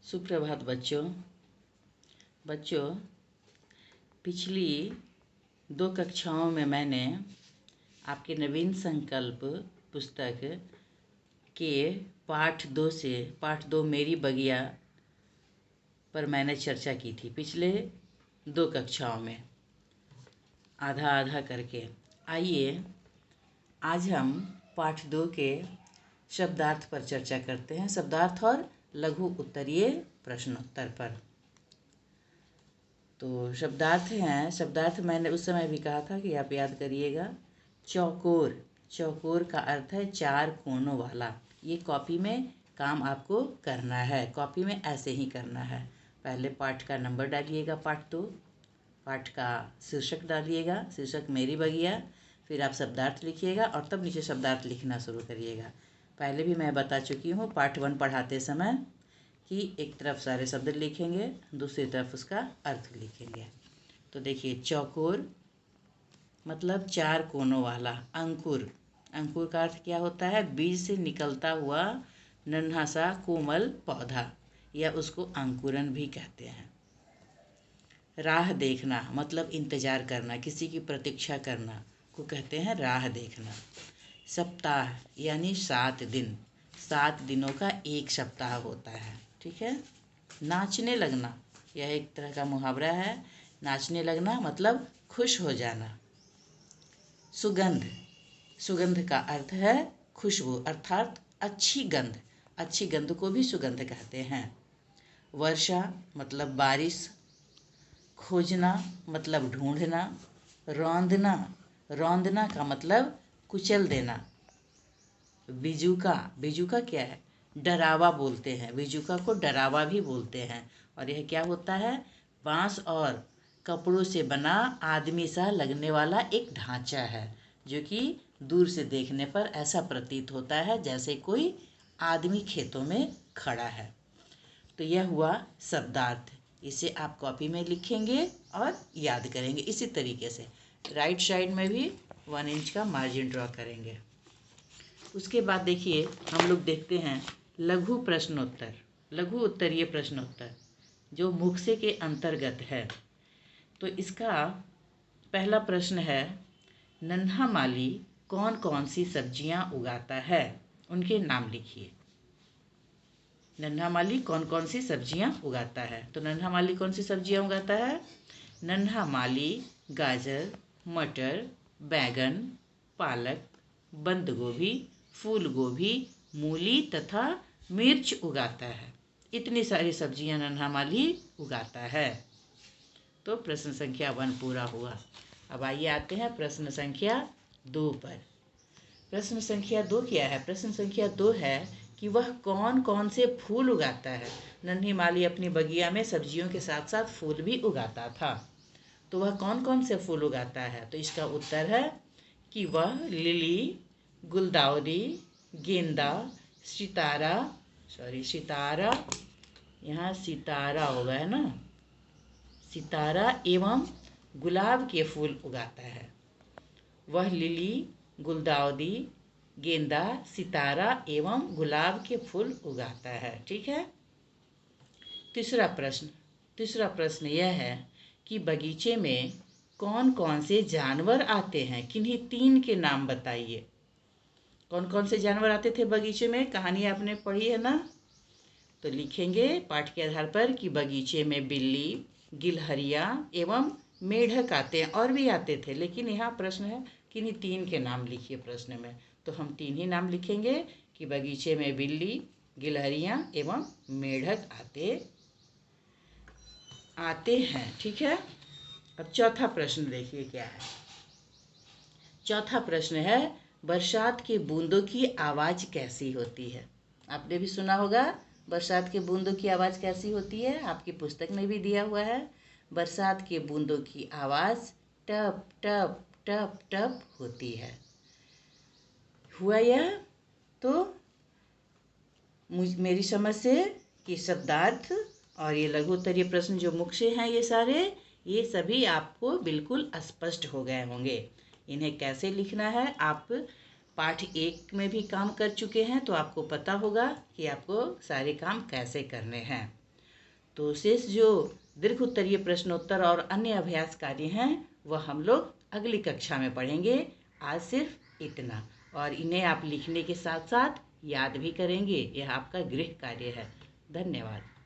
सुप्रभात बच्चों पिछली 2 कक्षाओं में मैंने आपके नवीन संकल्प पुस्तक के पाठ 2 मेरी बगिया पर मैंने चर्चा की थी। पिछले 2 कक्षाओं में आधा आधा करके। आइए आज हम पाठ 2 के शब्दार्थ पर चर्चा करते हैं, शब्दार्थ और लघु उत्तरीय प्रश्नोत्तर पर। तो शब्दार्थ मैंने उस समय भी कहा था कि आप याद करिएगा। चौकोर का अर्थ है 4 कोनों वाला। ये कॉपी में काम आपको करना है, कॉपी में ऐसे ही करना है। पहले पाठ का नंबर डालिएगा, पाठ 2, पाठ का शीर्षक डालिएगा, शीर्षक मेरी बगिया, फिर आप शब्दार्थ लिखिएगा और तब नीचे शब्दार्थ लिखना शुरू करिएगा। पहले भी मैं बता चुकी हूँ पाठ 1 पढ़ाते समय कि एक तरफ सारे शब्द लिखेंगे, दूसरी तरफ उसका अर्थ लिखेंगे। तो देखिए, चौकोर मतलब 4 कोनों वाला। अंकुर का अर्थ क्या होता है? बीज से निकलता हुआ नन्हा सा कोमल पौधा, या उसको अंकुरन भी कहते हैं। राह देखना मतलब इंतजार करना, किसी की प्रतीक्षा करना को कहते हैं राह देखना। सप्ताह यानी 7 दिन, 7 दिनों का एक सप्ताह होता है, ठीक है। नाचने लगना, यह एक तरह का मुहावरा है। नाचने लगना मतलब खुश हो जाना। सुगंध का अर्थ है खुशबू, अर्थात अच्छी गंध। अच्छी गंध को भी सुगंध कहते हैं। वर्षा मतलब बारिश। खोजना मतलब ढूंढना। रौंदना का मतलब कुचल देना। बिजुका क्या है? डरावा बोलते हैं, बिजुका को डरावा भी बोलते हैं। और यह क्या होता है? बांस और कपड़ों से बना आदमी सा लगने वाला एक ढांचा है, जो कि दूर से देखने पर ऐसा प्रतीत होता है जैसे कोई आदमी खेतों में खड़ा है। तो यह हुआ शब्दार्थ। इसे आप कॉपी में लिखेंगे और याद करेंगे इसी तरीके से। राइट साइड में भी 1 इंच का मार्जिन ड्रॉ करेंगे। उसके बाद देखिए, हम लोग देखते हैं लघु उत्तरीय प्रश्नोत्तर, जो मुक्से के अंतर्गत है। तो इसका पहला प्रश्न है, नन्हा माली कौन कौन सी सब्जियां उगाता है? उनके नाम लिखिए। नन्हा माली कौन कौन सी सब्जियां उगाता है? तो नन्हा माली कौन सी सब्जियां उगाता है? नन्हा माली गाजर, मटर, बैंगन, पालक, बंद गोभी, फूल गोभी, मूली तथा मिर्च उगाता है। इतनी सारी सब्जियां नन्हा माली उगाता है। तो प्रश्न संख्या 1 पूरा हुआ। अब आइए आते हैं प्रश्न संख्या 2 पर। प्रश्न संख्या 2 क्या है? प्रश्न संख्या 2 है कि वह कौन कौन से फूल उगाता है। नन्ही माली अपनी बगिया में सब्जियों के साथ साथ फूल भी उगाता था। तो वह कौन कौन से फूल उगाता है? तो इसका उत्तर है कि वह लिली, गुलदाउदी, गेंदा, सितारा, यहाँ सितारा होगा, है ना, सितारा एवं गुलाब के फूल उगाता है। वह लिली, गुलदाउदी, गेंदा, सितारा एवं गुलाब के फूल उगाता है, ठीक है। तीसरा प्रश्न यह है कि बगीचे में कौन कौन से जानवर आते हैं? किन्हीं 3 के नाम बताइए। कौन कौन से जानवर आते थे बगीचे में? कहानी आपने पढ़ी है ना। तो लिखेंगे पाठ के आधार पर कि बगीचे में बिल्ली, गिलहरियाँ एवं मेढक आते हैं। और भी आते थे, लेकिन यहाँ प्रश्न है कि इन्हीं 3 के नाम लिखिए प्रश्न में। तो हम 3 ही नाम लिखेंगे कि बगीचे में बिल्ली, गिलहरियाँ एवं मेढक आते हैं, ठीक है। अब चौथा प्रश्न देखिए क्या है। चौथा प्रश्न है, बरसात के बूंदों की आवाज़ कैसी होती है? आपने भी सुना होगा, बरसात के बूंदों की आवाज़ कैसी होती है? आपकी पुस्तक में भी दिया हुआ है। बरसात के बूंदों की आवाज़ टप टप टप टप होती है। हुआ यह? तो मेरी समझ से कि शब्दार्थ और ये लघु उत्तरीय प्रश्न जो मुख्य से हैं, ये सभी आपको बिल्कुल स्पष्ट हो गए होंगे। इन्हें कैसे लिखना है, आप पाठ 1 में भी काम कर चुके हैं, तो आपको पता होगा कि आपको सारे काम कैसे करने हैं। तो शेष जो दीर्घ उत्तरीय प्रश्नोत्तर और अन्य अभ्यास कार्य हैं वह हम लोग अगली कक्षा में पढ़ेंगे। आज सिर्फ इतना, और इन्हें आप लिखने के साथ साथ याद भी करेंगे। यह आपका गृह कार्य है। धन्यवाद।